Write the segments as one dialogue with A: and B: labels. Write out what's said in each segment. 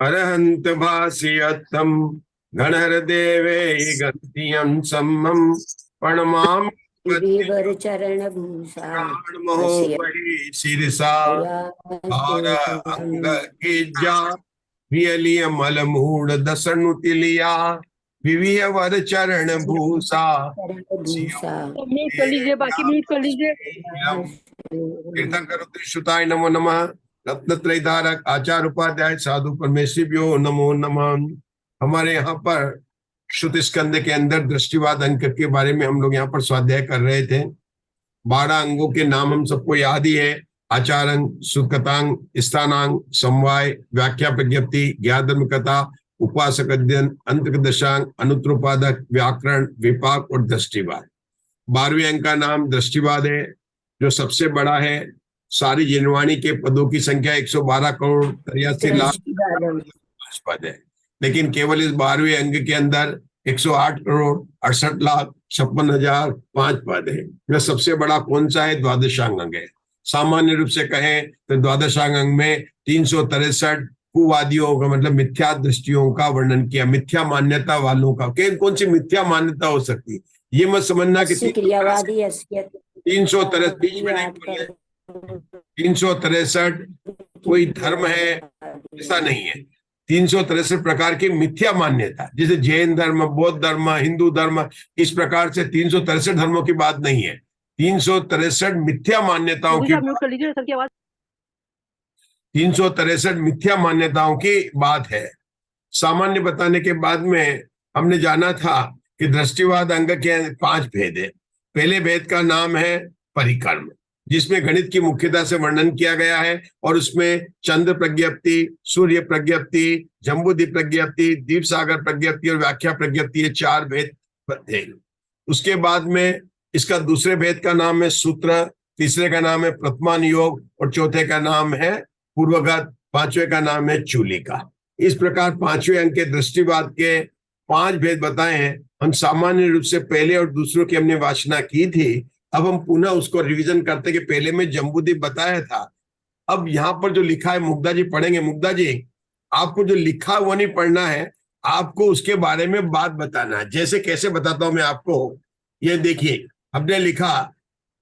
A: अरहंत भाषयत्तम गणहरदेवे गंतियं सम्मम प्रणमाम
B: गिरिवर चरण भूषा
A: महोपरि शिरसा भार अंग गिजा वियलिय मल मूड दसनुतिलिया विविय वर चरण भूषा
B: म्यूट कर लीजिए, बाकी म्यूट कर लीजिए।
A: तीर्थंकर श्रुताय नमो नमः। रत्नत्रय धारक आचार्य उपाध्याय साधु परमेश्वरिभ्यो नमो नमः। हमारे यहाँ पर श्रुति स्कंद के अंदर दृष्टिवाद अंक के बारे में हम लोग यहाँ पर स्वाध्याय कर रहे थे। 12 अंगों के नाम हम सबको याद ही है। आचारंग, सुकतांग, स्थानांग, समवाय, व्याख्या प्रज्ञप्ति, ज्ञाधर्म कथा, उपासक अध्ययन, अंतर्दशांग, अनुत्रोपादक, व्याकरण, विपाक और दृष्टिवाद। 12वें अंक का नाम दृष्टिवाद है, जो सबसे बड़ा है। सारी जिनवाणी के पदों की संख्या 112 करोड़ 83 लाख पद है, लेकिन केवल इस 12वें अंग के अंदर 108 करोड़ 68 लाख 56,005 पद है। यह सबसे बड़ा कौन सा है? द्वादशांग अंग है। सामान्य रूप से कहें तो द्वादशांग अंग में 363 कुवादियों का मतलब मिथ्या दृष्टियों का वर्णन किया, मिथ्या मान्यता वालों का। कौन सी मिथ्या मान्यता हो सकती, ये मत समझना कि 363 कोई धर्म है, ऐसा नहीं है। 363 प्रकार की मिथ्या मान्यता, जैसे जैन धर्म, बौद्ध धर्म, हिंदू धर्म, इस प्रकार से 363 धर्मों की बात नहीं है। 363 मिथ्या मान्यताओं की 363 मिथ्या मान्यताओं की बात है। सामान्य बताने के बाद में हमने जाना था कि दृष्टिवाद अंग के 5 भेद है। पहले भेद का नाम है परिकर्म, जिसमें गणित की मुख्यता से वर्णन किया गया है, और उसमें चंद्र प्रज्ञप्ति, सूर्य प्रज्ञप्ति, जम्बूद्वीप प्रज्ञप्ति, दीप सागर प्रज्ञप्ति और व्याख्या प्रज्ञप्ति, ये 4 भेद थे। उसके बाद में इसका दूसरे भेद का नाम है सूत्र, तीसरे का नाम है प्रथमान योग और चौथे का नाम है पूर्वगत, 5वें का नाम है चूलिका। इस प्रकार 5वें अंक के दृष्टिवाद के 5 भेद बताए हैं। हम सामान्य रूप से पहले और दूसरों की हमने वाचना की थी। अब हम पुनः उसको रिवीजन करते कि पहले में जम्बूद्वीप बताया था। अब यहाँ पर जो लिखा है मुग्धा जी पढ़ेंगे। मुग्धा जी, आपको जो लिखा वो नहीं पढ़ना है, आपको उसके बारे में बात बताना है। जैसे कैसे बताता हूं मैं आपको, ये देखिए हमने लिखा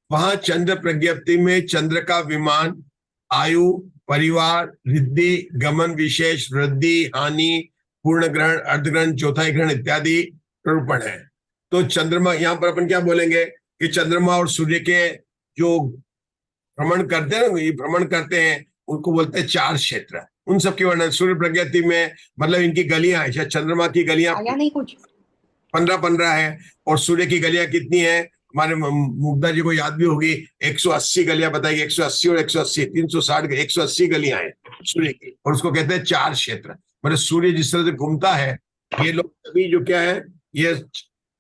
A: वहां चंद्र प्रज्ञप्ति में चंद्र का विमान, आयु, परिवार, रिद्धि, गमन, विशेष, वृद्धि, हानि, पूर्ण ग्रहण, अर्धग्रहण, चौथाई ग्रहण इत्यादि निरूपण है। तो चंद्रमा, यहाँ पर अपन क्या बोलेंगे कि चंद्रमा और सूर्य के जो भ्रमण करते हैं ना, ये भ्रमण करते हैं, उनको बोलते हैं 4 क्षेत्र। उन सब की वर्णन सूर्य प्रज्ञप्ति में, मतलब इनकी गलियां है। चंद्रमा की गलियां 15 है और सूर्य की गलियां कितनी है? हमारे मुग्धा जी को याद भी होगी, 180 गलियां बताएगी। 180 और 180 360 180 गलियां हैं सूर्य की, और उसको कहते हैं 4 क्षेत्र। मतलब सूर्य जिस तरह से घूमता है, ये लोग अभी जो क्या है, ये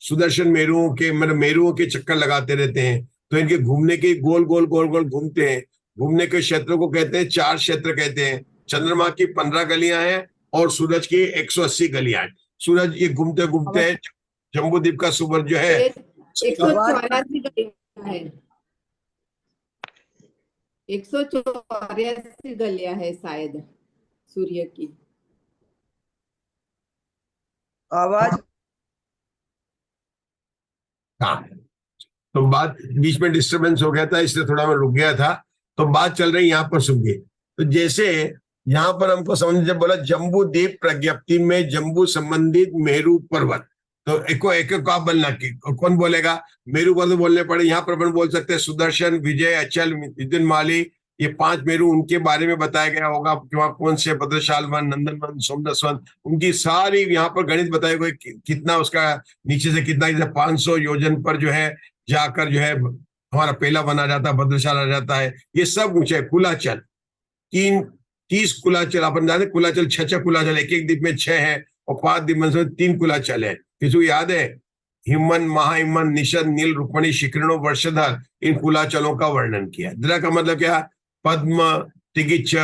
A: सुदर्शन मेरुओं के मतलब मेरुओं के चक्कर लगाते रहते हैं, तो इनके घूमने के गोल गोल गोल गोल घूमते हैं। घूमने के क्षेत्रों को कहते हैं 4 क्षेत्र कहते हैं। चंद्रमा की 15 गलियां हैं और सूरज की 180 गलियां हैं। सूरज ये घूमते घूमते हैं, जम्बूद्वीप का सूरज जो है
C: 184 गलियां है। 184 गलियां है शायद सूर्य की।
D: आवाज
A: हाँ, तो बात बीच में डिस्टरबेंस हो गया था, इसलिए थोड़ा मैं रुक गया था। तो बात चल रही यहाँ पर सुनिए। तो जैसे यहाँ पर हमको समझ जब बोला जम्बूद्वीप प्रज्ञप्ति में जम्बू संबंधित मेरू पर्वत, तो एक आप बोलना कि कौन बोलेगा? मेरू पर्वत बोलने पड़े। यहाँ पर अपन बोल सकते हैं सुदर्शन, विजय, अचल, मिथुन माली, ये 5 मेरू, उनके बारे में बताया गया होगा कि वहां कौन से भद्रशाल वन, नंदन वन, सोमदस वन, उनकी सारी यहाँ पर गणित बताए गए, कितना उसका नीचे से कितना 500 योजन पर जो है जाकर जो है हमारा पहला वन आ जाता है, भद्रशाल आ जाता है। ये सब ऊंचे कुलाचल 30 कुलाचल, अपन जानते कुलाचल 6 कुलाचल, एक द्वीप में 6 है और 5 द्वीप में 3 कुलाचल है। किसी को याद है? हिमन, महाहिमन, निषद, नील, रुक्मणी, शिखरणों, वर्षधर, इन कुलाचलों का वर्णन किया। द्रा का मतलब क्या? पद्म, तिगिच्छ,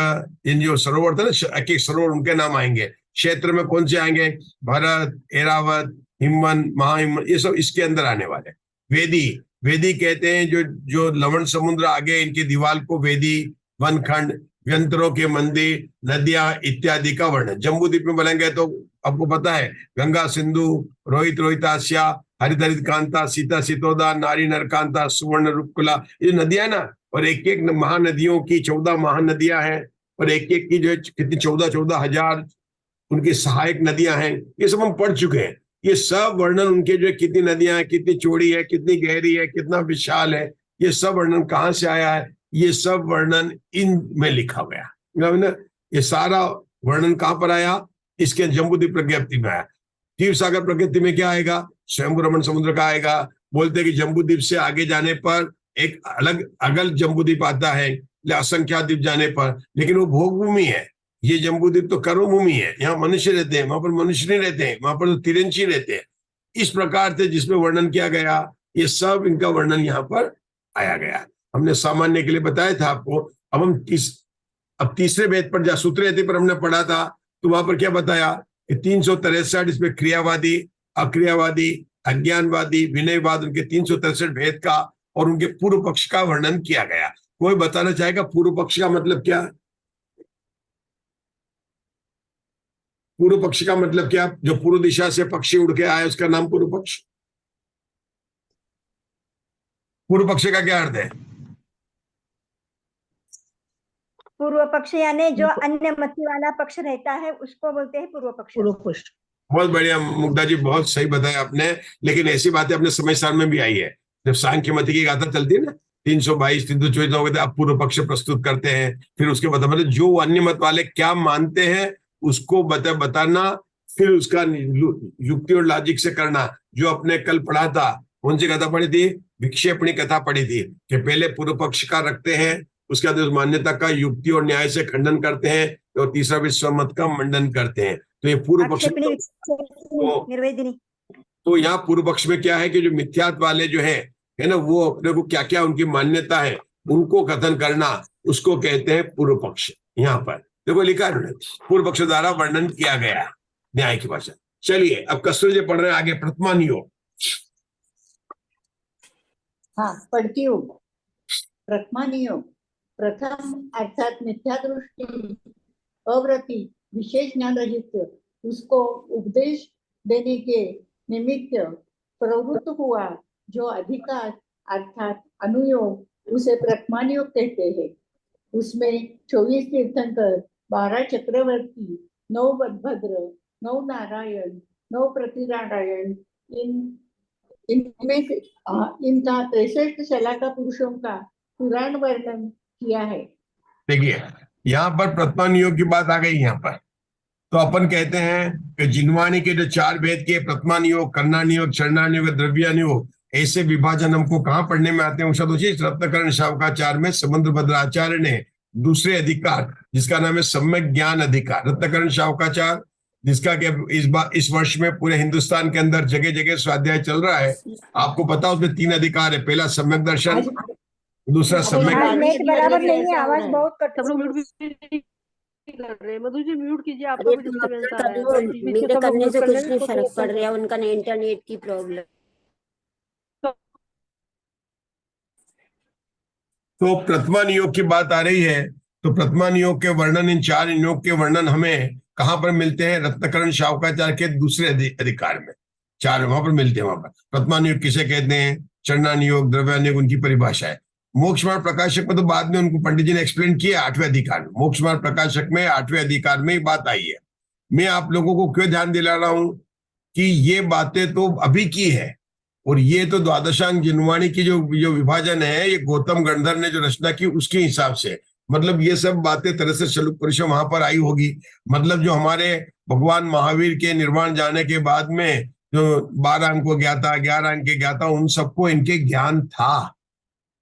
A: इन जो सरोवर थे ना, एक एक सरोवर उनके नाम आएंगे। क्षेत्र में कौन से आएंगे? भरत, एरावत, हिमन, महाहिमन, ये सब इसके अंदर आने वाले। वेदी, वेदी कहते हैं जो लवण समुद्र आगे इनकी दीवार को वेदी वनखंड, यंत्रों के मंदिर, नदियां इत्यादि का वर्णन। जम्बूद्वीप में बोलेंगे तो आपको पता है गंगा, सिंधु, रोहित, रोहितास्या, हरित हरित कांता, सीता सितोदा, नारी नरकांता, सुवर्ण रूपकुला, ये नदियां ना, और एक एक महानदियों की 14 महानदियां हैं, और एक एक की जो है कितनी 14,000 उनकी सहायक नदियां हैं, ये सब हम पढ़ चुके हैं। ये सब वर्णन उनके जो है कितनी नदियां हैं, कितनी चौड़ी है, कितनी गहरी है, कितना विशाल है, ये सब वर्णन कहाँ से आया है, ये सब वर्णन इन में लिखा गया ना। ये सारा वर्णन कहाँ पर आया, इसके जम्बूद्वीप प्रज्ञप्ति में आया। क्षीर सागर प्रकृति में क्या आएगा, स्वयं रमण समुद्र का आएगा। बोलते हैं कि जम्बूद्वीप से आगे जाने पर एक अलग अगल जम्बूद्वीप आता है, असंख्यात द्वीप जाने पर, लेकिन वो भोग भूमि है। ये जम्बूद्वीप तो कर्म भूमि है, यहाँ मनुष्य रहते हैं, वहां पर मनुष्य नहीं रहते हैं, वहां पर तो तिरंची रहते हैं। इस प्रकार से जिसमें वर्णन किया गया, ये सब इनका वर्णन यहाँ पर आया गया। हमने सामान्य के लिए बताया था आपको। अब हम अब तीसरे वेद पर जहाँ सूत्रयति पर हमने पढ़ा था, तो वहां पर क्या बताया कि 363 इसमें क्रियावादी, अक्रियावादी, अज्ञानवादी, विनयवाद, उनके 363 भेद का और उनके पूर्व पक्ष का वर्णन किया गया। कोई बताना चाहेगा पूर्व पक्ष का मतलब क्या? पूर्व पक्ष का मतलब क्या? जो पूर्व दिशा से पक्षी उड़ के आए उसका नाम पूर्व पक्ष। पूर्व पक्ष का क्या अर्थ है?
D: पूर्व पक्ष यानी जो अन्य मति वाला पक्ष रहता है उसको बोलते हैं पूर्व पक्ष।
B: पूर्व पक्ष।
A: बहुत बढ़िया मुग्धा जी, बहुत सही बताया आपने। लेकिन ऐसी बातें अपने समय सार में भी आई है। जब सांख्य मति की गाथा चलती है ना, 322 324 आप पूर्व पक्ष प्रस्तुत करते हैं, फिर उसके बाद मतलब जो अन्य मत वाले क्या मानते हैं उसको बताना, फिर उसका युक्ति और लॉजिक से करना। जो अपने कल पढ़ा था, कौन सी कथा पढ़ी थी? विक्षेपणी कथा पढ़ी थी कि पहले पूर्व पक्ष का रखते हैं, उसके बाद उस मान्यता का युक्ति और न्याय से खंडन करते हैं, और तीसरा विश्व मत का मंडन करते हैं। तो ये पूर्व पक्ष तो यहाँ पूर्व पक्ष में क्या है कि जो मिथ्यात्व वाले जो है ना, वो अपने को क्या क्या उनकी मान्यता है उनको कथन करना, उसको कहते हैं पूर्व पक्ष। यहाँ पर देखो लिखा है पूर्व पक्ष द्वारा वर्णन किया गया न्याय की भाषा। चलिए अब कस्तूरी जी पढ़ रहे हैं आगे प्रथमान योग।
E: हाँ पढ़ती हूँ। प्रथमान योग प्रथम अर्थात मिथ्या दृष्टि, अवृत्ति, विशेष ज्ञान रहित उसको उपदेश देने के निमित्त प्रवृत्त हुआ जो अधिकार अर्थात अनुयोग उसे प्रथमान योग कहते हैं। उसमें 24 तीर्थंकर, 12 चक्रवर्ती, 9 बलभद्र, 9 नारायण, 9 प्रतिनारायण, इनमें इनका 63 शलाका पुरुषों का पुराण वर्णन किया है। देखिए
A: यहाँ पर प्रथमान योग की बात आ गई। यहाँ पर तो अपन कहते हैं कि जिनवाणी के जो 4 भेद के प्रथमान योग, कर्णानि योग, चरणानि योग, द्रव्यानि योग, ऐसे विभाजन हमको कहाँ पढ़ने में आते हैं? रत्नकर्ण शावकाचार्य में समुद्र भद्राचार्य ने दूसरे अधिकार जिसका नाम है सम्यक ज्ञान अधिकार, रत्नकर्ण शावकाचार्य, जिसका कि इस वर्ष में पूरे हिंदुस्तान के अंदर जगह जगह स्वाध्याय चल रहा है। आपको पता उसमें 3 अधिकार है। पहला सम्यक दर्शन, दूसरा सम्यक
D: बराबर नहीं है, आवाज बहुत कट
B: कर रहे हैं। मधु जी म्यूट कीजिए, आपका भी डिस्टरबेंस आ रहा है।
F: मेरे करने से कुछ नहीं फर्क पड़ रहा है, उनका इंटरनेट की प्रॉब्लम।
A: तो प्रथमान योग की बात आ रही है, तो प्रथमान योग के वर्णन, इन 4 योग के वर्णन हमें कहां पर मिलते हैं? रत्नकर्ण शावकाचार्य के दूसरे अधिकार में 4 वहां पर मिलते हैं। वहां पर प्रथमान योग किसे कहते हैं? चरणानि योग, द्रव्यानि योग, उनकी परिभाषा है। मोक्ष मार्ग प्रकाशक में तो बाद में उनको पंडित जी ने एक्सप्लेन किया 8वें अधिकार में। मोक्ष मार्ग प्रकाशक में 8वें अधिकार में बात आई है। मैं आप लोगों को क्यों ध्यान दिला रहा हूं कि ये बातें तो अभी की है, और ये तो द्वादशांग जिनवाणी की जो विभाजन है, ये गौतम गंधर्व ने जो रचना की उसके हिसाब से, मतलब ये सब बातें तरह से शलुक परिषद वहां पर आई होगी। मतलब जो हमारे भगवान महावीर के निर्वाण जाने के बाद में जो 12 अंक को ज्ञाता, 11 अंक के ज्ञाता, उन सबको इनके ज्ञान था,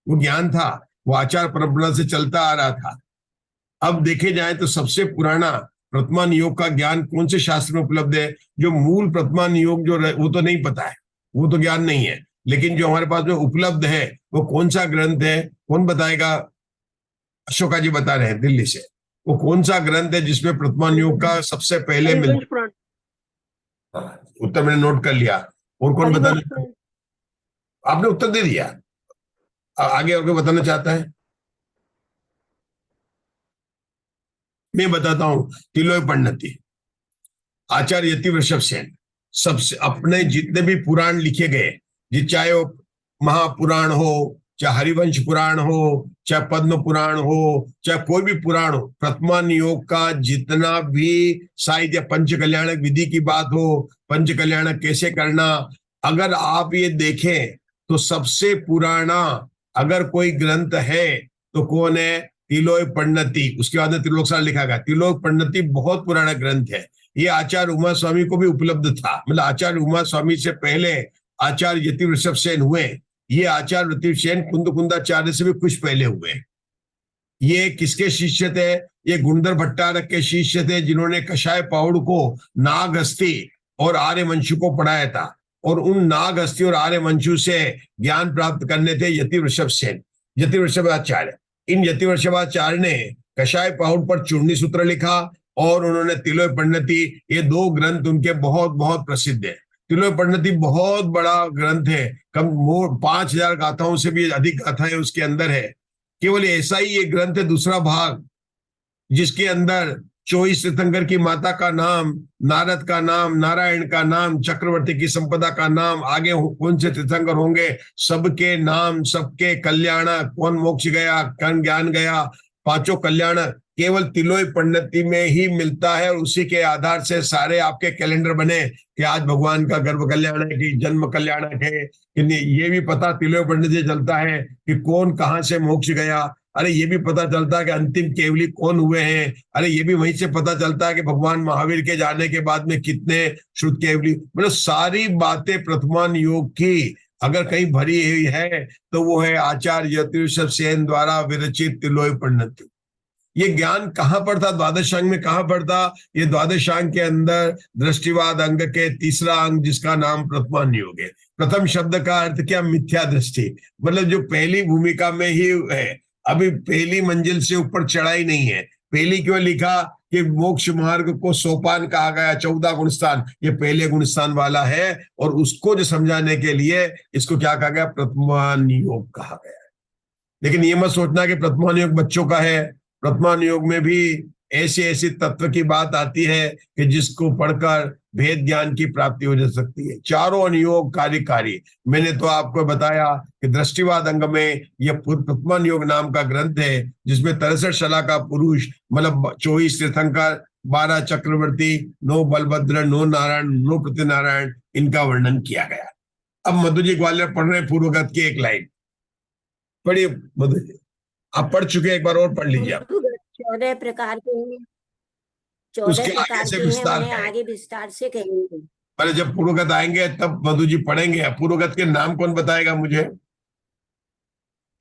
A: वो ज्ञान था, वो आचार परंपरा से चलता आ रहा था। अब देखे जाए तो सबसे पुराना प्रथमान योग का ज्ञान कौन से शास्त्र में उपलब्ध है? जो मूल प्रथमान योग जो वो तो नहीं पता है, वो तो ज्ञान नहीं है, लेकिन जो हमारे पास में उपलब्ध है वो कौन सा ग्रंथ है? कौन बताएगा? अशोका जी बता रहे हैं दिल्ली से। वो कौन सा ग्रंथ है जिसमें प्रथमान योग का सबसे पहले उत्तर मैंने नोट कर लिया। और कौन बताना? आपने उत्तर दे दिया, आगे और कोई बताना चाहता है? मैं बताता हूं। तिलोय पण्णति, आचार्य यति वृषभ सेन, सबसे अपने जितने भी पुराण लिखे गए, चाहे वो महापुराण हो, चाहे हरिवंश पुराण हो, चाहे पद्म पुराण हो, चाहे कोई भी पुराण हो, प्रथमान योग का जितना भी साहित्य, पंच कल्याणक विधि की बात हो, पंच कल्याणक कैसे करना, अगर आप ये देखें तो सबसे पुराना अगर कोई ग्रंथ है तो कौन है? तिलोय पण्णति। उसके बाद में त्रिलोकसार लिखा गया। तिलोय पण्णति बहुत पुराना ग्रंथ है। ये आचार्य उमा स्वामी को भी उपलब्ध था, मतलब आचार्य उमा स्वामी से पहले आचार्य यति वृषभ सेन हुए। ये आचार्य यति सेन कुंदकुंदाचार्य से भी कुछ पहले हुए। ये किसके शिष्य थे? ये गुंडर भट्टारक के शिष्य थे, जिन्होंने कषाय पाउड को नागहस्ती और आर्यवंशु को पढ़ाया था। और उन नागहस्ती और आर्यवंशु से ज्ञान प्राप्त करने थे यति वृषभ सेन, यति वृषभाचार्य। इन यति वृषभाचार्य ने कषाय पाउड पर चूर्णी सूत्र लिखा और उन्होंने तिलोय पण्णति, ये दो ग्रंथ उनके बहुत बहुत प्रसिद्ध है। तिलोय पण्णति बहुत बड़ा ग्रंथ है, कम 5000 गाथाओं से भी अधिक गाथाएं उसके अंदर है। केवल ऐसा ही ये ग्रंथ है, दूसरा भाग, जिसके अंदर 24 तीर्थंकर की माता का नाम, नारद का नाम, नारायण का नाम, चक्रवर्ती की संपदा का नाम, आगे कौन से तीर्थंकर होंगे, सबके नाम, सबके कल्याण, कौन मोक्ष गया, कौन ज्ञान गया, पांचों कल्याण केवल तिलोय पण्णति में ही मिलता है। और उसी के आधार से सारे आपके कैलेंडर बने कि आज भगवान का गर्भ कल्याण है कि जन्म कल्याण है, कि ये भी पता तिलोय पण्णति से चलता है कि कौन कहाँ से मोक्ष गया। अरे ये भी पता चलता है कि अंतिम केवली कौन हुए हैं। अरे ये भी वहीं से पता चलता है कि भगवान महावीर के जाने के बाद में कितने श्रुत केवली, मतलब सारी बातें प्रथमान योग की अगर कहीं भरी हुई है तो वो है आचार्य यति वृषभ सेन द्वारा विरचित तिलोय पण्णति। ये ज्ञान कहाँ पर था? द्वादशांग में कहाँ पर था? ये द्वादशांग के अंदर दृष्टिवाद अंग के तीसरा अंग, जिसका नाम प्रथमान योग है। प्रथम शब्द का अर्थ क्या? मिथ्या दृष्टि, मतलब जो पहली भूमिका में ही है, अभी पहली मंजिल से ऊपर चढ़ाई नहीं है। पहली क्यों लिखा कि मोक्ष मार्ग को सोपान कहा गया, 14 गुणस्थान, ये पहले गुणस्थान वाला है। और उसको जो समझाने के लिए इसको क्या कहा गया? प्रथमान योग कहा गया है। लेकिन ये मत सोचना कि प्रथमान योग बच्चों का है। प्रथमान योग में भी ऐसे ऐसे तत्व की बात आती है कि जिसको पढ़कर भेद ज्ञान की प्राप्ति हो जा सकती है। चारों अनुयोग कार्यकारी, मैंने तो आपको बताया कि दृष्टिवाद अंग में यह प्रथमान योग नाम का ग्रंथ है, जिसमें 63 शला का पुरुष, मतलब 24 तीर्थंकर, 12 चक्रवर्ती, 9 बलभद्र, 9 नारायण, 9 प्रतिनारायण, इनका वर्णन किया गया। अब मधु जी ग्वालियर पढ़ रहे हैं पूर्वगत की एक लाइन, पढ़िए मधु जी। आप पढ़ चुके, एक बार और पढ़ लीजिए आप।
F: 14 प्रकार के हैं, 14
A: उसके आगे
F: प्रकार
A: से
F: के हैं,
A: विस्तार
F: उन्हें
A: करेंगे।
F: आगे विस्तार से कहेंगे।
A: पहले जब पूर्वगत आएंगे तब मधु जी पढ़ेंगे। पूर्वगत के नाम कौन बताएगा मुझे?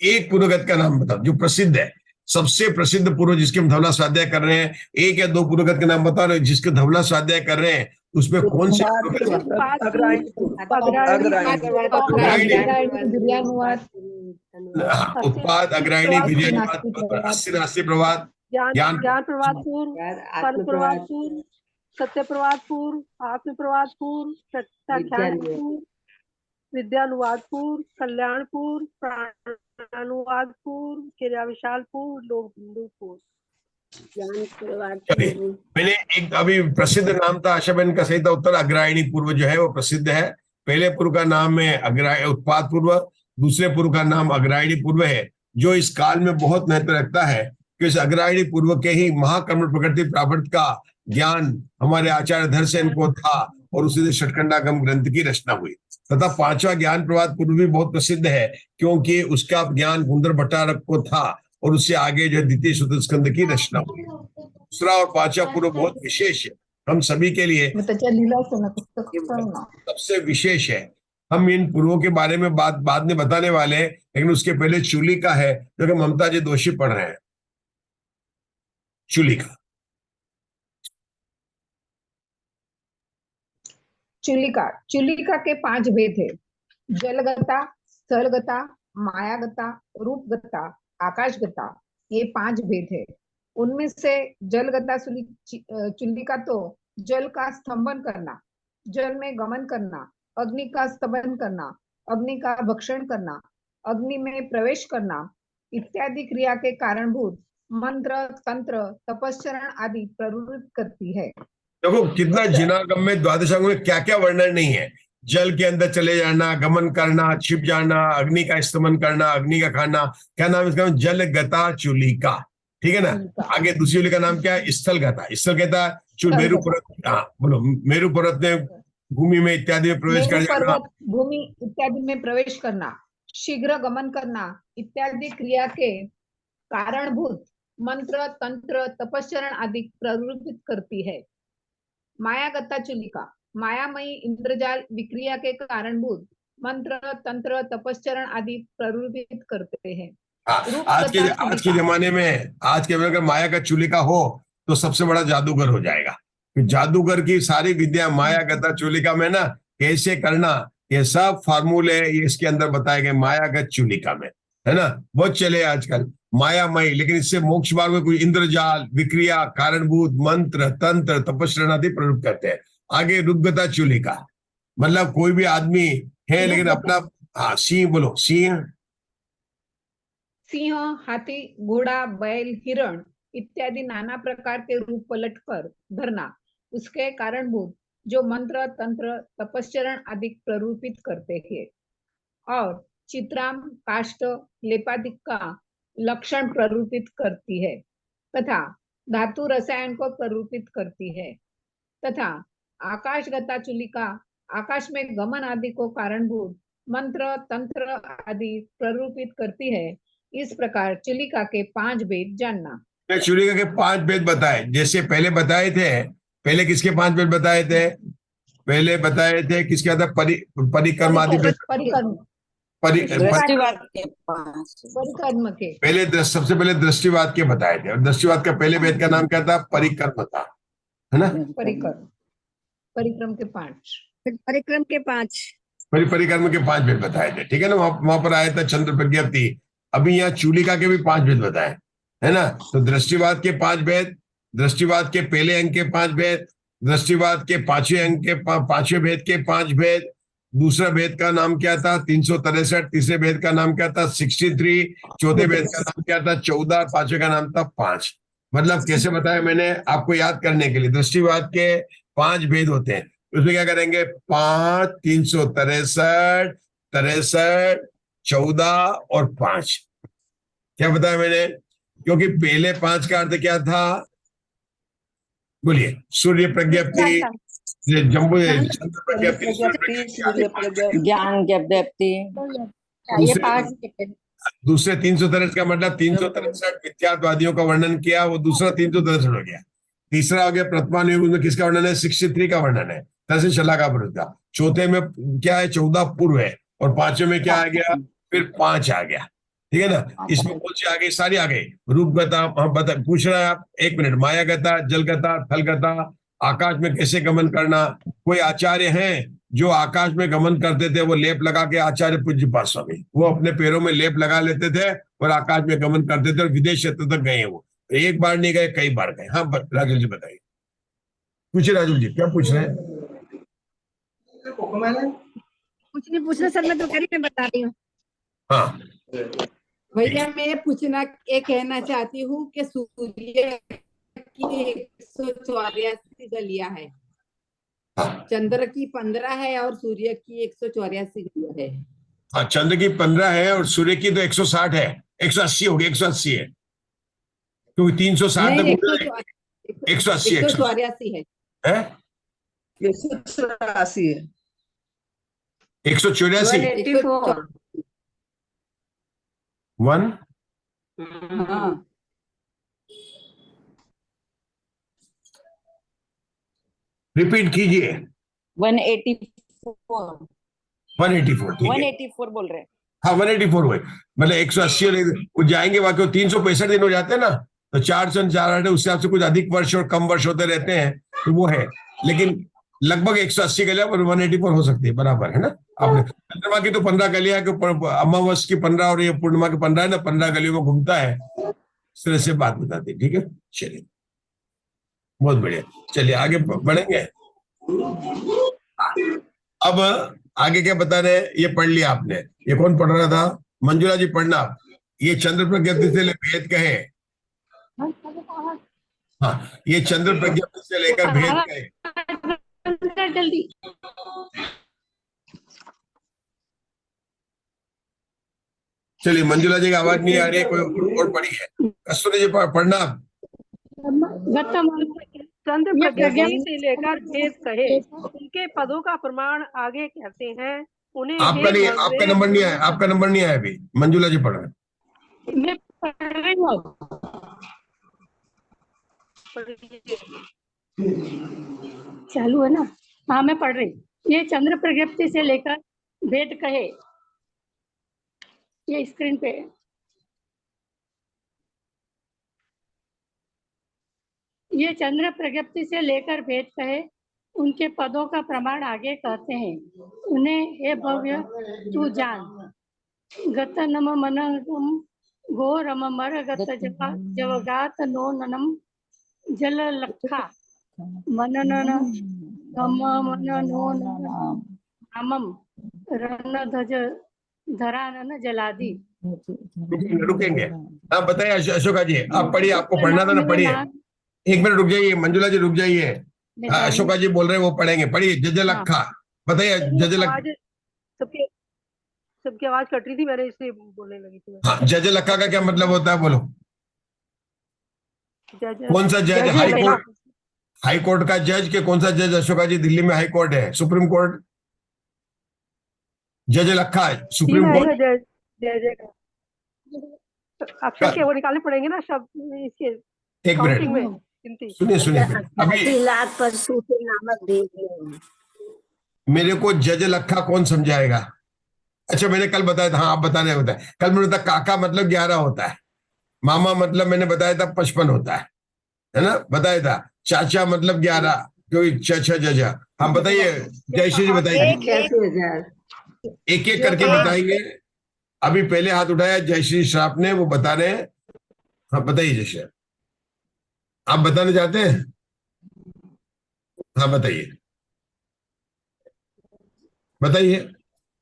A: एक पूर्वगत का नाम बताओ जो प्रसिद्ध है, सबसे प्रसिद्ध पूर्व जिसके हम धवला स्वाध्याय कर रहे हैं। एक या दो पूर्वगत के नाम बताओ जिसके धवला स्वाध्याय कर रहे हैं, उसमें कौन से उत्पाद, अग्रायणी, विजयनुवाद, अस्सी प्रवाद,
B: ज्ञान प्रवाद पूर्व, फल प्रवाद पूर्व, सत्य प्रवाद पूर्व, आत्म प्रवाद पूर्व, व्याख्यान पूर्व, विद्यानुवाद पूर्व, कल्याण पूर्व, प्राणानुवाद पूर्व, क्रिया विशाल पूर्व, लोक बिंदु पूर्व।
A: मैंने एक अभी प्रसिद्ध नाम था आशाबेन का, सही था उत्तर अग्रायणी पूर्व जो है वो प्रसिद्ध है। पहले पूर्व का नाम है उत्पाद पूर्व, दूसरे पूर्व का नाम अग्रायणी पूर्व है, जो इस काल में बहुत महत्व रखता है कि इस अग्रायणी पूर्व के ही महाकर्म प्रकृति प्रावर्त का ज्ञान हमारे आचार्य धरसेन को था और उसी से षटखंडागम ग्रंथ की रचना हुई। तथा पांचवा ज्ञान प्रवाद पूर्व भी बहुत प्रसिद्ध है, क्योंकि उसका ज्ञान गुंडर भट्टारक को था और उससे आगे जो द्वितीय सूत्र स्कंद की रचना हुई। दूसरा और पांचवा पूर्व बहुत विशेष है, हम सभी के लिए सबसे विशेष है। हम इन पूर्वों के बारे में बाद में बताने वाले हैं, लेकिन उसके पहले चूलिका है जो कि ममता जी दोषी पढ़ रहे हैं। चूलिका
G: चूलिका के 5 भेद है। जलगता, स्थलगता, मायागता, रूपगता, आकाशगता, ये 5 भेद है। उनमें से जलगता चूलिका तो जल का स्तंभन करना, जल में गमन करना, अग्नि का स्तंभन करना, अग्नि का भक्षण करना, अग्नि में प्रवेश करना इत्यादि क्रिया के कारणभूत मंत्र तंत्र तपस्चरण आदि प्रवृत्त करती है।
A: देखो कितना जिनागम में द्वादशांग में क्या क्या वर्णन नहीं है। जल के अंदर चले जाना, गमन करना, छिप जाना, अग्नि का स्तमन करना, अग्नि का खाना, क्या नाम है इसका? जल गता चुलिका, ठीक है ना। आगे दूसरी चुलिका का नाम क्या है? स्थल गता। स्थल गता मेरु पर्वत, हाँ बोलो, मेरु पर्वत में भूमि में इत्यादि में प्रवेश कर जाना,
G: पर्वत भूमि इत्यादि में प्रवेश करना, शीघ्र गमन करना इत्यादि क्रिया के कारणभूत मंत्र तंत्र तपस्चरण आदि प्रवृत्त करती है। मायागता चुलिका मायामयी इंद्रजाल विक्रिया के कारणभूत मंत्र तंत्र तपस्चरण आदि प्रवृत्त करते हैं।
A: हाँ, आज के जमाने में, आज के अगर माया का चुलिका हो तो सबसे बड़ा जादूगर हो जाएगा। जादूगर की सारी विद्या माया गता चुलिका में ना, कैसे करना, ये सब फार्मूले ये इसके अंदर बताए गए मायागत चुलिका में, है ना। बहुत चले आजकल मायामयी, लेकिन इससे मोक्ष मार्ग में कोई इंद्रजाल विक्रिया कारणभूत मंत्र तंत्र तपस्या आदि प्रयोग करते हैं। आगे रुद्गता चुलिका, मतलब कोई भी आदमी है लेकिन अपना, हाँ सिंह बोलो, सिंह
G: सिंह हाथी घोड़ा बैल हिरण इत्यादि नाना प्रकार के रूप पलट कर धरना उसके कारणभूत जो मंत्र तंत्र तपस्चरण आदि प्ररूपित करते हैं। और चित्राम काष्ठ लेपादिक का लक्षण प्ररूपित करती है तथा धातु रसायन को प्ररूपित करती है। तथा आकाशगता चुलिका आकाश में गमन आदि को कारणभूत मंत्र तंत्र आदि प्ररूपित करती है। इस प्रकार चुलिका के 5 भेद जानना।
A: चुलिका के 5 भेद बताए, जैसे पहले बताए थे। पहले किसके 5 भेद बताए थे? पहले बताए थे किसके था? परिक्रम आदि
G: परिक्रम के
A: पहले सबसे पहले दृष्टिवाद के बताए थे। और दृष्टिवाद का पहले भेद का नाम क्या था? परिक्रम था, है ना।
G: परिक्रम के 5
D: परिक्रम के 5
A: परिक्रम के 5 भेद बताए थे, ठीक है ना। वहां पर आया था चंद्र प्रज्ञप्ति। अभी यहाँ चूलिका के भी 5 भेद बताए, है ना। तो दृष्टिवाद के 5 भेद, दृष्टिवाद के पहले अंक के 5 भेद, दृष्टिवाद के 5वें अंक के 5वें भेद के 5 भेद। दूसरा भेद का नाम क्या था? 363। तीसरे भेद का नाम क्या था? 63। चौथे भेद का नाम क्या था? 14। 5वें का नाम था 5। मतलब कैसे बताया मैंने आपको याद करने के लिए। दृष्टिवाद के 5 भेद होते हैं, उसमें क्या करेंगे? 5, 363, 63, 14 और 5। क्या बताया मैंने? क्योंकि पहले 5 का अर्थ क्या था? बोलिए। सूर्य प्रज्ञप्ति, जम्बू चंद्र प्रज्ञप्ति,
F: ज्ञान ज्ञप्ति,
A: दूसरे 363 का मतलब 363 मिथ्यात्वादियों का वर्णन किया, वो दूसरा 363 हो गया। तीसरा हो गया प्रथमा युग में किसका वर्णन है? 63 का वर्णन है, तहसील शलाका पुरुष का। चौथे में क्या है? 14 पूर्व है। और 5वें में क्या आ गया? फिर 5 आ गया, ठीक है ना। इसमें कौन सी आ गई? सारी आ गई। रूपगता, हम बता पूछ रहे हैं आप, 1 मिनट। मायागता, जलगता, थलगता, आकाश में कैसे गमन करना। कोई आचार्य हैं जो आकाश में गमन करते थे, वो लेप लगा के, आचार्य पूज्य पाद स्वामी, वो अपने पैरों में लेप लगा लेते थे और आकाश में गमन करते थे और विदेश क्षेत्र तक गए। वो एक बार नहीं गए, कई बार गए। हाँ राजुल जी बताइए, पूछिए राजुल जी, क्या पूछ रहे हैं?
D: कुछ नहीं पूछना सर, मैं तो कह रही, मैं बता रही हूँ।
A: हाँ
C: भैया मैं ये कहना चाहती हूँ कि सूर्य की 184 गलियां है, चंद्र की 15 है और सूर्य की 184 गलियां है।
A: हाँ, चंद्र की 15 है और सूर्य की तो 160 है। 180 हो गई, 180 है, क्योंकि 360 तक 180
C: 184 है।
H: 184 है।
A: 184 1।
C: हाँ
A: रिपीट कीजिए।
F: 184
A: 184
F: बोल रहे हैं।
A: हाँ 184 हुए, मतलब 180 वो जाएंगे बाकी 365 दिन हो जाते हैं ना, तो 408 उससे आपसे कुछ अधिक वर्ष और कम वर्ष होते रहते हैं, तो वो है। लेकिन लगभग 180 गलियां और 184 हो सकती है, बराबर है ना। आपने चंद्रमा की तो 15 गलियां, अमावस की 15 और ये पूर्णिमा की 15 है ना, 15 गलियों में घूमता है। इस तरह से बात बताती, ठीक है। चलिए बहुत बढ़िया, चलिए आगे बढ़ेंगे। अब आगे क्या बता रहे हैं? ये पढ़ लिया आपने। ये कौन पढ़ रहा था? मंजुला जी पढ़ना। ये चंद्र प्रज्ञप्ति से भेद कहे, हाँ, ये चंद्र प्रज्ञप्ति से लेकर भेद गए।
B: जल्दी।
A: चलिए, मंजुला जी की आवाज नहीं आ रही है, कोई और पढ़ी है? कस्तूरी जी पढ़ना।
B: चंद्र प्रज्ञप्ति से लेकर भेद कहे, उनके पदों का प्रमाण आगे कहते हैं। उन्हें
A: आपका नहीं, आपका नंबर नहीं आया, आपका नंबर नहीं आया अभी। मंजुला जी पढ़ रहे हैं।
B: मैं पढ़ रही हूँ। चालू है ना? हाँ, मैं पढ़ रही। ये चंद्र प्रज्ञप्ति से लेकर भेद कहे, ये स्क्रीन पे है। ये चंद्र प्रज्ञप्ति से लेकर भेद कहे, उनके पदों का प्रमाण आगे कहते हैं। उन्हें हे भव्य तू जान, गत नम मन गो रम मर गत जवगात नो ननम जल लखा मनन गम मन नो नामम रन धज धरानन जलादि।
A: रुकेंगे। हाँ, बताइए अशोका जी, आप पढ़िए, आपको पढ़ना था ना, पढ़िए। एक मिनट रुक जाइए, मंजुला जी रुक जाइए। अशोका जी बोल रहे हैं, वो पढ़ेंगे। पढ़िए जजलखा, बताइए जजलखा।
B: सबकी आवाज कट रही थी, मैंने इसलिए बोलने लगी थी।
A: हाँ, जजलखा का क्या मतलब होता है, बोलो। कौन सा जज? हाई कोर्ट, हाई कोर्ट का जज के कौन सा जज? अशोका जी, दिल्ली में हाई कोर्ट है, सुप्रीम कोर्ट। जजलखा सुप्रीम कोर्ट।
B: अक्षर के वो निकालने पड़ेंगे ना शब्द इसके।
A: एक मिनट सुनिए सुनिए, अभी
F: 80 लाख पर सूफी नामक भेद है।
A: मेरे को जजलखा कौन समझाएगा? अच्छा, मैंने कल बताया था। हाँ, आप बताने होता है। कल मैंने बताया काका मतलब 11 होता है, मामा मतलब मैंने बताया था 55 होता है ना, बताया था। चाचा मतलब 11, क्योंकि चाचा जजा। हम बताइए, जयश्री जी बताइए। एक एक करके बताएंगे। अभी पहले हाथ उठाया जयश्री श्राप ने, वो बता रहे हैं। हाँ, बताइए जयश्री, आप बताना चाहते हैं? हाँ, बताइए बताइए।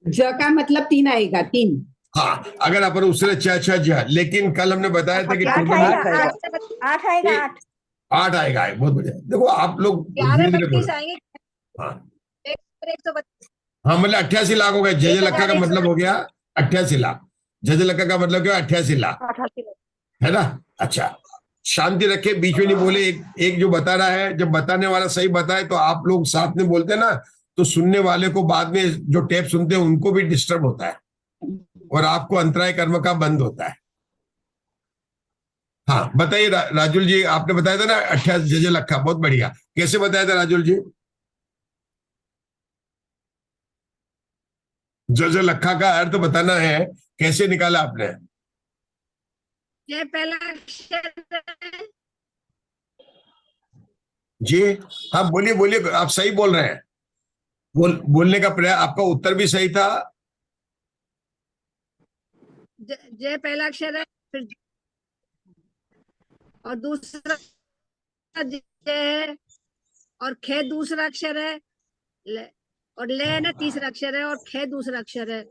C: ज का मतलब 3 आएगा, 3।
A: हाँ, अगर अपन उसने चाचा जा, लेकिन कल हमने बताया था कि
D: 8 आएगा, 8 आएगा, 8।
A: 8 आएगा। बहुत बढ़िया। देखो आप लोग धीरे धीरे बोलो। हाँ हाँ, मतलब 88 लाख हो गए। जजलखा का मतलब हो गया 88 लाख। जजलखा का मतलब क्या? 88 लाख, है ना? अच्छा, शांति रखे, बीच में नहीं बोले। एक जो बता रहा है, जब बताने वाला सही बताए तो आप लोग साथ में बोलते ना, तो सुनने वाले को बाद में जो टेप सुनते हैं उनको भी डिस्टर्ब होता है, और आपको अंतराय कर्म का बंद होता है। हाँ, बताइए राजुल जी, आपने बताया था ना 88 जजलखा। बहुत बढ़िया। कैसे बताया था राजुल जी? जजलखा का अर्थ बताना है, कैसे निकाला आपने?
C: ये पहला अक्षर
A: जी हाँ, बोलिए बोलिए, आप सही बोल रहे हैं। बोलने का प्रयास, आपका उत्तर भी सही था।
C: ज पहला अक्षर है, फिर और दूसरा ज है, और खे दूसरा अक्षर है, और ले ना तीसरा अक्षर है, और खे दूसरा अक्षर है।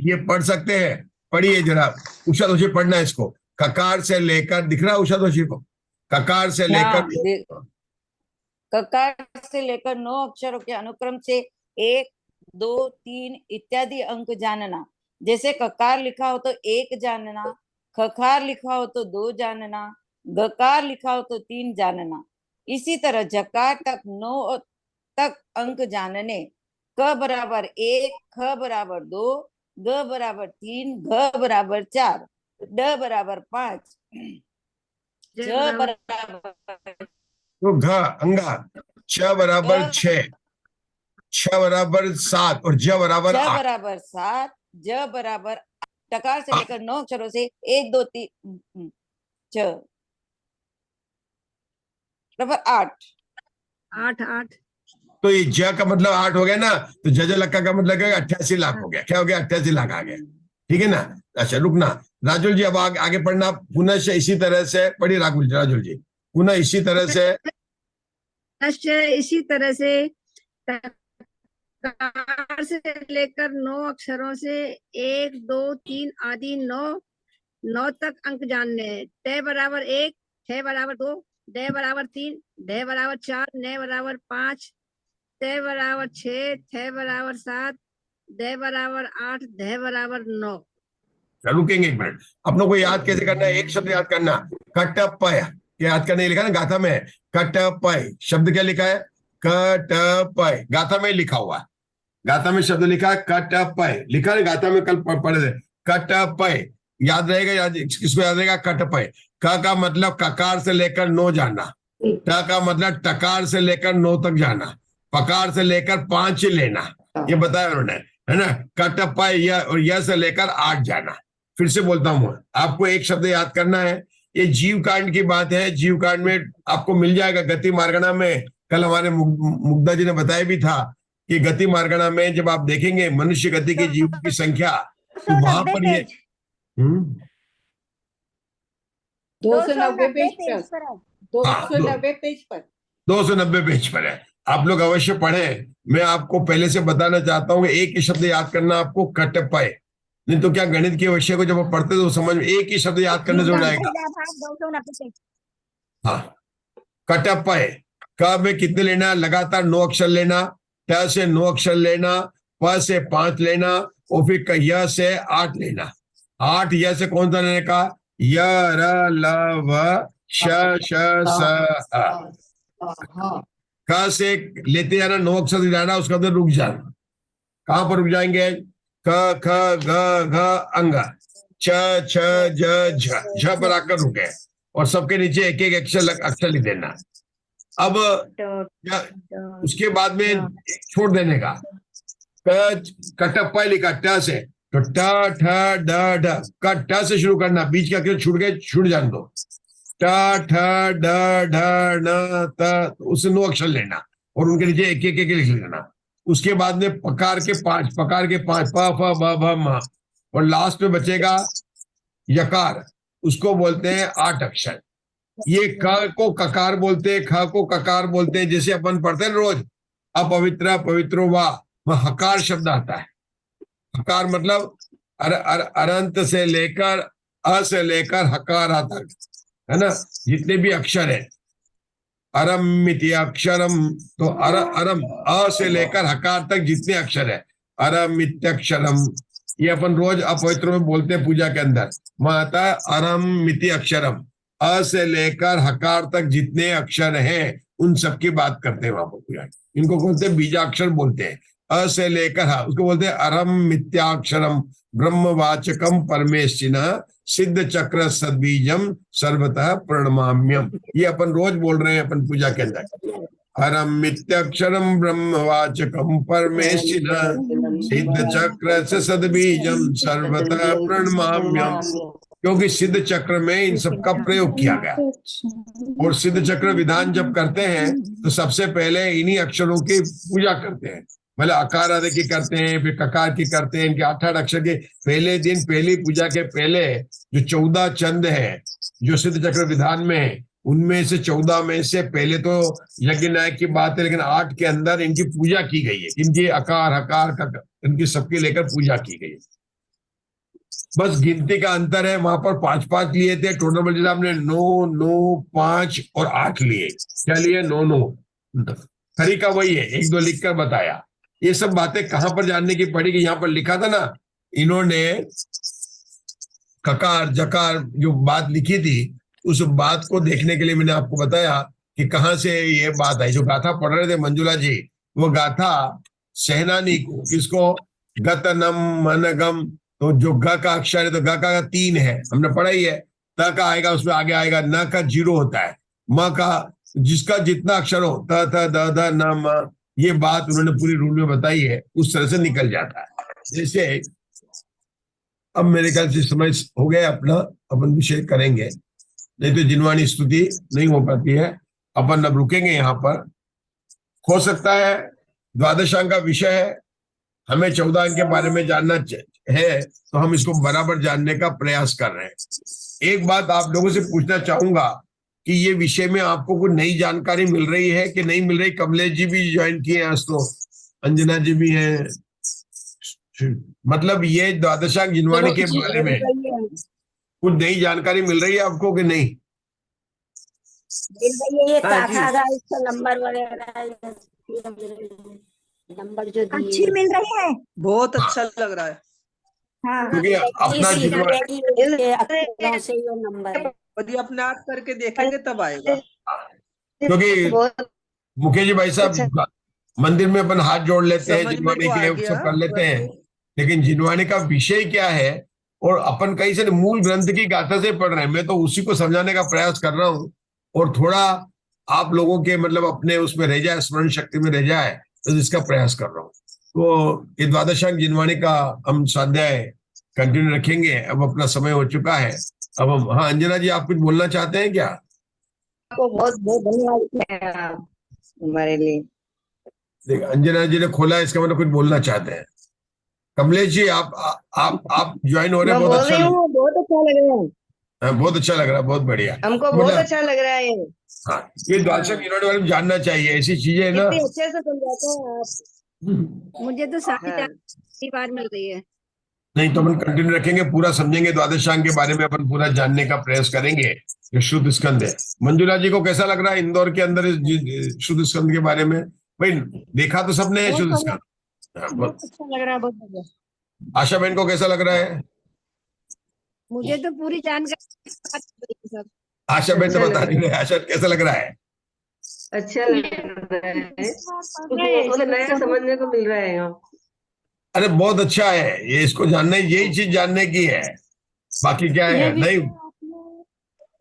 A: ये पढ़ सकते हैं? पढ़िए जरा। उषा दोषी पढ़ना है इसको। ककार से लेकर, दिख रहा है उषा दोषी को? ककार से लेकर
H: ककार से लेकर 9 अक्षरों के अनुक्रम से 1, 2, 3 इत्यादि अंक जानना। जैसे ककार लिखा हो तो 1 जानना, खकार लिखा हो तो 2 जानना, गकार लिखा हो तो 3 जानना। इसी तरह जकार तक 9 तक अंक जानने। क बराबर 1, ख बराबर 2, ग बराबर 3, घ बराबर 4, ड बराबर 5, ज बराबर
A: तो घ अंगा, छ बराबर 6, छ बराबर 7 और ज बराबर 8।
H: बराबर 7, ज बराबर। टकार से लेकर 9 अक्षरों से 1, 2, 3 ज बराबर 8।
A: तो ये ज का मतलब 8 हो गया ना, तो जजलखा का मतलब क्या? 88 लाख हो गया। क्या हो गया? 88 लाख आ गया। ठीक है ना? अच्छा, रुकना राजुल जी, अब आगे पढ़ना। पुनः से इसी तरह से पढ़िए राजुल जी, पुनः इसी तरह से
I: टकार से लेकर 9 अक्षरों से 1 2 3 आदि 9 तक अंक जानने हैं। ट बराबर 1, ठ बराबर 2, ड बराबर 3, ढ बराबर 4, न बराबर 5, ट बराबर 6, थ बराबर 7, द बराबर 8, ध बराबर 9।
A: रुकेंगे एक मिनट। अपनों को याद कैसे करना है? एक शब्द याद करना, कटपय। याद करने लिखा ना गाथा में, कटपय शब्द क्या लिखा है? कटपय। गाथा में लिखा हुआ है, गाथा में शब्द लिखा है कटपय, लिखा है गाथा में, कल पढ़े थे। कटपय याद रहेगा, याद किसको याद रहेगा? कटपय। क का मतलब ककार से लेकर 9 जाना, ट का मतलब टकार से लेकर 9 तक जाना, पकार से लेकर 5 लेना, ये बताया उन्होंने, है ना। कटपय और य से लेकर 8 जाना। फिर से बोलता हूं, आपको एक शब्द याद करना है। ये जीव कांड की बात है। जीव कांड में आपको मिल जाएगा गति मार्गणा में। कल हमारे मुग्धा जी ने बताया भी था कि गति मार्गणा में जब आप देखेंगे मनुष्य गति के जीव की संख्या, तो वहां पर ये
C: 290 पेज पर,
A: हाँ,
C: 290 पेज पर,
A: 290 पेज पर है। आप लोग अवश्य पढ़ें। मैं आपको पहले से बताना चाहता हूँ, एक ही शब्द याद करना आपको, कटपय। नहीं तो क्या गणित के विषय को जब आप पढ़ते तो समझ में एक ही शब्द याद करने से हो जाएगा। हाँ, कटपय। क में कितने लेना? लगातार 9 अक्षर लेना, ट से 9 अक्षर लेना, प से 5 लेना, और फिर य से 8 लेना। 8 य से कौन सा लेने का? य र ल व श श स अ। क से लेते जाना, 9 अक्षर जाना, उसके अंदर रुक जाना। कहां पर रुक जाएंगे? क ख ग घ अंग, छ छ ज झ पर आकर रुके, और सबके नीचे एक एक अक्षर लिख देना। अब उसके बाद में छोड़ देने का। कटपय लिखा ट से, तो ट ठ ड ढ, का ट से शुरू करना, बीच के अक्षर छूट गए, छूट जाने दो। ट ठ ड ढ न त, उसे 9 अक्षर लेना और उनके नीचे एक एक लिख लेना। उसके बाद में पकार के 5 प फ ब भ म, और लास्ट में बचेगा यकार, उसको बोलते हैं 8 अक्षर। ये क को ककार बोलते हैं, ख को ककार बोलते हैं। जैसे अपन पढ़ते हैं रोज, अपवित्र पवित्रो वह हकार शब्द आता है। हकार मतलब अरंत से लेकर अ से लेकर हकारा तक, है ना, जितने भी अक्षर है। अरम मिति अक्षरम, तो अरम अ से लेकर हकार तक जितने अक्षर है, अरम मित्यक्षरम। ये अपन रोज अपवित्र में बोलते हैं पूजा के अंदर। माता अरम मिति अक्षरम, अ से लेकर हकार तक जितने अक्षर हैं उन सब की बात करते हैं वहां पर पूजा। इनको बोलते हैं बीजाक्षर बोलते हैं। अ से लेकर हा, उसको बोलते हैं अरम मित्याक्षरम ब्रह्मवाचकम परमेशिना सिद्ध चक्र सद्बीजम सर्वतः प्रणमाम्यम। ये अपन रोज बोल रहे हैं अपन पूजा के अंदर। अरम मित्याक्षरम ब्रह्मवाचकम परमेशिना सिद्ध चक्र सद्बीजम सर्वतः प्रणमाम्यम। क्योंकि सिद्ध चक्र में इन सबका प्रयोग किया गया, और सिद्ध चक्र विधान जब करते हैं तो सबसे पहले इन्हीं अक्षरों की पूजा करते हैं। मतलब अकार आदि की करते हैं, फिर ककार की करते हैं। इनके 8-8 अक्षर के पहले दिन, पहली पूजा के पहले जो 14 चंद है जो सिद्ध चक्र विधान में है, उनमें से 14 में से पहले तो यज्ञ नायक की बात है, लेकिन 8 के अंदर इनकी पूजा की गई है। इनकी अकार हकार इनकी सबकी लेकर पूजा की गई है। बस गिनती का अंतर है, वहां पर 5-5 लिए थे टोटल, बल्कि आपने 9, 9, 5 और 8 लिए। क्या लिए? 9, 9। तरीका वही है, 1-2 लिख कर बताया। ये सब बातें कहां पर जानने की पड़ेगी? यहाँ पर लिखा था ना, इन्होंने ककार जकार जो बात लिखी थी, उस बात को देखने के लिए मैंने आपको बताया कि कहां से ये बात आई। जो गाथा पढ़ रहे थे मंजुला जी, वो गाथा सहनानी को, किसको? गतनम मनगम। तो जो ग का अक्षर है, तो ग का 3 है, हमने पढ़ा ही है। त का आएगा, उसमें आगे आएगा, न का 0 होता है, म का जिसका जितना अक्षर हो, त थ द ध न म, ये बात उन्होंने पूरी रूल में बताई है, उस तरह से निकल जाता है। जैसे अब मेरे ख्याल से समय हो गया अपना, अपन विषय करेंगे, नहीं तो जिनवाणी स्तुति नहीं हो पाती है। अपन अब रुकेंगे यहाँ पर। हो सकता है द्वादशांग का विषय है, हमें 14 अंक के बारे में जानना है, तो हम इसको बराबर जानने का प्रयास कर रहे हैं। एक बात आप लोगों से पूछना चाहूंगा कि ये विषय में आपको कोई नई जानकारी मिल रही है कि नहीं मिल रही? कमलेश जी भी ज्वाइन किए हैं आज तो, अंजना जी भी हैं, मतलब ये द्वादशांक जिनवाणी के बारे में कुछ नई जानकारी मिल रही है आपको कि नहीं?
F: ये काका का इसका नंबर वगैरह नंबर जो
D: अच्छी
F: दिए
D: मिल रही है।
J: बहुत अच्छा लग रहा है।
D: हाँ
A: क्योंकि अपना
F: अक्षरों से ये नंबर है।
J: यदि अपने आप करके देखेंगे तब आएगा।
A: क्योंकि मुकेश जी भाई साहब, मंदिर में अपन हाथ जोड़ लेते हैं,
J: समझ
A: जिनवाणी
J: मेरे को आ
A: के
J: गया,
A: सब कर लेते हैं,
J: परंतु
A: लेकिन जिनवाणी का विषय क्या है और अपन कहीं से मूल ग्रंथ की गाथा से पढ़ रहे हैं। मैं तो उसी को समझाने का प्रयास कर रहा हूँ और थोड़ा आप लोगों के मतलब अपने उसमें रह जाए, स्मरण शक्ति में रह जाए, तो इसका प्रयास कर रहा हूँ। तो ये द्वादशांक जिनवाणी का हम स्वाध्याय कंटिन्यू रखेंगे। अब अपना समय हो चुका है। अब हम, हाँ अंजना जी, आप कुछ बोलना चाहते हैं क्या?
I: आपको बहुत बहुत धन्यवाद हमारे लिए।
A: देखिए, अंजना जी ने खोला, इसका मतलब कुछ बोलना चाहते हैं। कमलेश जी, आप ज्वाइन हो रहे हैं,
I: मैं
A: बहुत
I: बोल
A: अच्छा
I: रही हूँ, बहुत अच्छा लग रहा है,
A: बहुत अच्छा लग रहा है, बहुत बढ़िया।
I: हमको बहुत अच्छा लग रहा है।
A: हाँ, ये द्वादशांक जिनवाणी वाले में जानना चाहिए, ऐसी चीजें है ना।
I: इतने अच्छे से समझाते हैं आप, मुझे तो सारी जानकारी बार मिल रही है।
A: नहीं तो अपन कंटिन्यू रखेंगे, पूरा समझेंगे, द्वादशांक के बारे में अपन पूरा जानने का प्रयास करेंगे। जो शुद्ध स्कंद है, मंजुला जी को कैसा लग रहा है इंदौर के अंदर इस शुद्ध स्कंद के बारे में? भाई देखा तो सबने है शुद्ध स्कंद।
I: बहुत अच्छा लग रहा है, बहुत बढ़िया।
A: आशा बहन को कैसा लग रहा है?
I: मुझे तो पूरी जानकारी सब
A: आशा बहन तो बता नहीं रहे, आशा कैसा लग रहा है?
I: अच्छा लग रहा है, कुछ नया समझने को मिल रहा है यहाँ।
A: अरे बहुत अच्छा है ये, इसको जानना, यही चीज जानने की है, बाकी क्या है नहीं।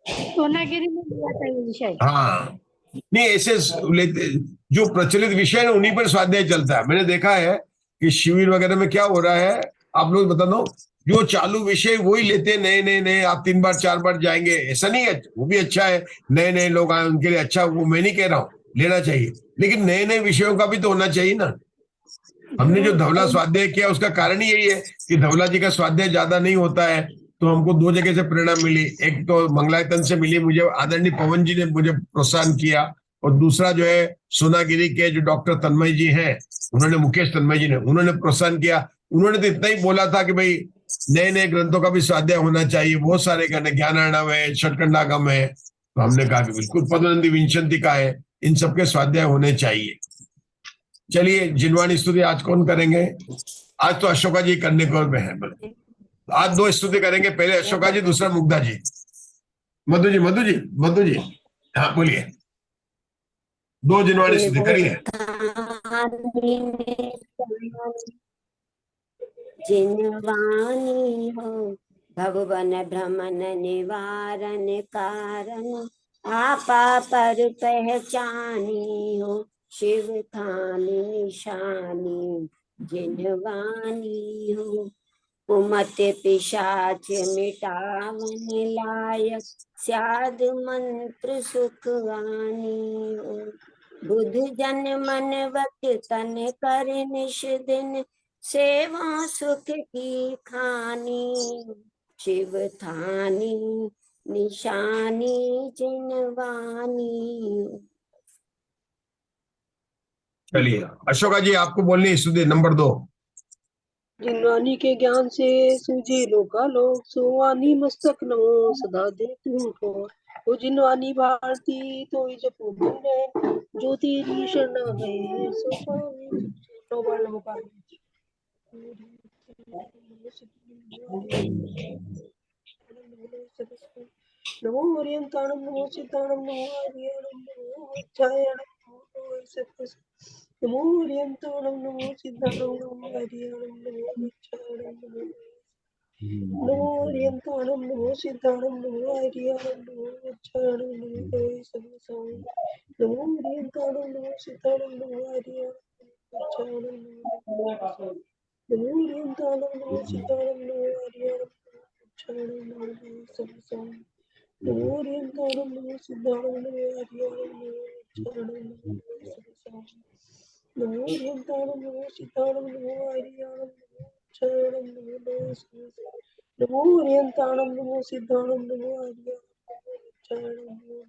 I: सोनागिरी में लिया था ये विषय।
A: हाँ, नहीं ऐसे लेते जो प्रचलित विषय है उन्हीं पर स्वाध्याय चलता है। मैंने देखा है कि शिविर वगैरह में क्या हो रहा है, आप लोग बता दो, जो चालू विषय वही लेते हैं, नए नए नए। आप 3 बार 4 बार जाएंगे, ऐसा नहीं है, वो भी अच्छा है, नए नए लोग आए उनके लिए अच्छा, वो मैं नहीं कह रहा हूँ, लेना चाहिए, लेकिन नए नए विषयों का भी तो होना चाहिए ना। हमने जो धवला स्वाध्याय किया उसका कारण ही यही है कि धवला जी का स्वाध्याय ज्यादा नहीं होता है, तो हमको 2 जगह से प्रेरणा मिली। एक तो मंगलायतन से मिली, मुझे आदरणीय पवन जी ने मुझे प्रोत्साहन किया, और दूसरा जो है सोनागिरी के जो डॉक्टर तन्मय जी हैं, उन्होंने, मुकेश तन्मय जी ने, उन्होंने प्रोत्साहन किया। उन्होंने तो इतना ही बोला था कि भाई नए नए ग्रंथों का भी स्वाध्याय होना चाहिए, बहुत सारे ज्ञानार्णव है, षटकंडागम है, तो हमने कहा कि बिल्कुल पद्मनंदी विंशंति का है, इन सबके स्वाध्याय होने चाहिए। चलिए जिनवाणी स्तुति आज कौन करेंगे? आज तो अशोका जी करने को है, आज 2 स्तुति करेंगे, पहले अशोका जी, दूसरा मुग्धा जी। मधु जी, मधु जी, मधु जी, हाँ बोलिए, 2 जिनवाणी स्तुति करिए।
F: जिनवानी हो भगवन भ्रमण निवारण कारण, आपा पर पहचानी हो शिव थानी निशानी। जिनवानी हो कुमत पिशाच मिटावन लायक, स्याद मंत्र सुखवानी हो। बुध जन मन वक तन कर निश दिन, सेवा सुख की खानी। शिव थानी निशानी जिनवानी।
A: चलिए अशोका जी, आपको बोलनी स्तुति नंबर 2।
B: जिनवानी के ज्ञान से सूझे लोकालोक, सोवानी मस्तक नमो सदा देतु को। वो जिनवानी भारती तो जपो गुण, जो तेरी शरण है सो पावे। तो बार नमो पावे। नमो ओरियंताणम, नमो सिद्धाणम, नमो आर्याणम, नमो वज्रायणम, नमो सत्पस। नमो ओरियंताणम, नमो सिद्धाणम, नमो आर्याणम, नमो वज्रायणम, नमो ओरियंताणम, नमो सिद्धाणम, नमो आर्याणम, नमो वज्रायणम, नमो सत्पस। नमो ओरियंताणम, नमो सिद्धाणम, नमो आर्याणम, नमो वज्रायणम, नमो ओरियंताणम, नमो सिद्धाणम, नमो आर्याणम, नमो वज्रायणम, नमो सत्पस। नमो ओरियंताणम, नमो सिद्धाणम, नमो आर्याणम, नमो वज्रायणम, नमो सत्पस। नमो ओरियंताणम, नमो सिद्धाणम, नमो आर्याणम, नमो वज्रायणम, नमो सत्पस। नमो ओरियंताणम, नमो सिद्धाणम, नमो आर्याणम, नमो वज्रायणम, नमो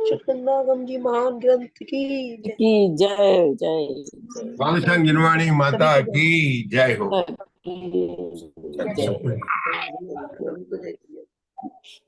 B: चंदागम जी महान ग्रंथ की जय।
H: की जय जय जय
A: बालसंग गिनवाणी माता की जय हो।
H: की जय।
B: जय।